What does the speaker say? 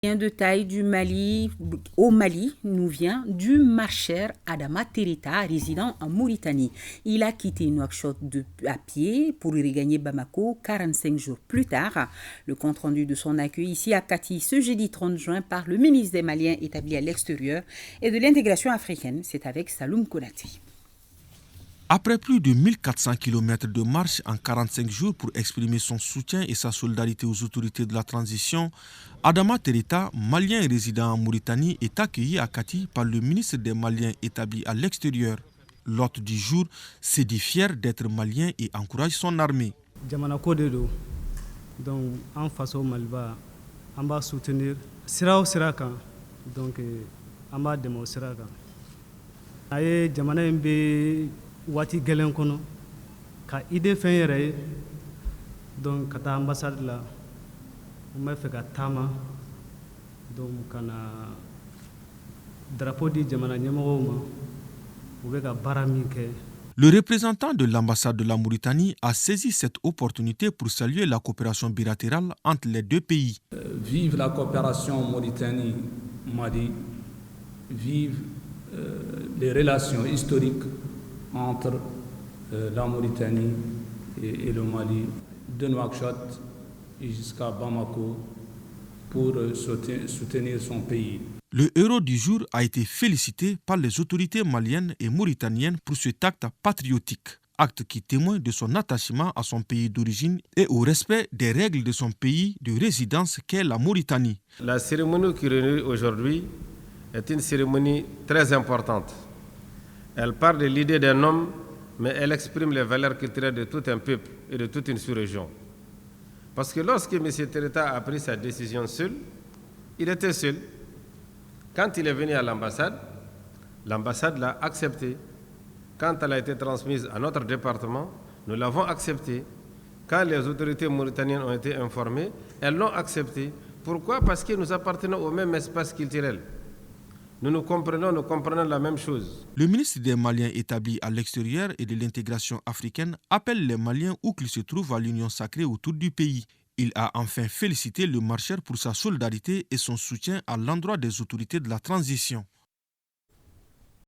De taille du Mali, au Mali, nous vient du marcheur Adama Tereta, résident en Mauritanie. Il a quitté Nouakchott à pied pour y regagner Bamako 45 jours plus tard. Le compte-rendu de son accueil ici à Kati ce jeudi 30 juin par le ministre des Maliens établi à l'extérieur et de l'intégration africaine, c'est avec Saloum Konaté. Après plus de 1400 km de marche en 45 jours pour exprimer son soutien et sa solidarité aux autorités de la transition, Adama Tereta, malien résident en Mauritanie, est accueilli à Kati par le ministre des Maliens établi à l'extérieur. L'hôte du jour se dit fier d'être malien et encourage son armée. Donc, en face au Maliba, on va soutenir Siraka. Donc, on va démontrer Siraka. Aye, Jamana Mbe. Wati gelen kono ka ide fen yere donc kata ambassade la on fait ka tama donc kana drapeau di jamana nyamago ma ube ka barami ke. Le représentant de l'ambassade de la Mauritanie a saisi cette opportunité pour saluer la coopération bilatérale entre les deux pays. Vive la coopération Mauritanie-Mali, vive les relations historiques entre la Mauritanie et le Mali, de Nouakchott jusqu'à Bamako, pour soutenir son pays. Le héros du jour a été félicité par les autorités maliennes et mauritaniennes pour cet acte patriotique, acte qui témoigne de son attachement à son pays d'origine et au respect des règles de son pays de résidence qu'est la Mauritanie. La cérémonie qui réunit aujourd'hui est une cérémonie très importante. Elle parle de l'idée d'un homme, mais elle exprime les valeurs culturelles de tout un peuple et de toute une sous-région. Parce que lorsque M. Tereta a pris sa décision seul, il était seul. Quand il est venu à l'ambassade l'a accepté. Quand elle a été transmise à notre département, nous l'avons accepté. Quand les autorités mauritaniennes ont été informées, elles l'ont accepté. Pourquoi? Parce que nous appartenons au même espace culturel. Nous comprenons la même chose. Le ministre des Maliens établi à l'extérieur et de l'intégration africaine appelle les Maliens où qu'ils se trouvent à l'union sacrée autour du pays. Il a enfin félicité le marcheur pour sa solidarité et son soutien à l'endroit des autorités de la transition.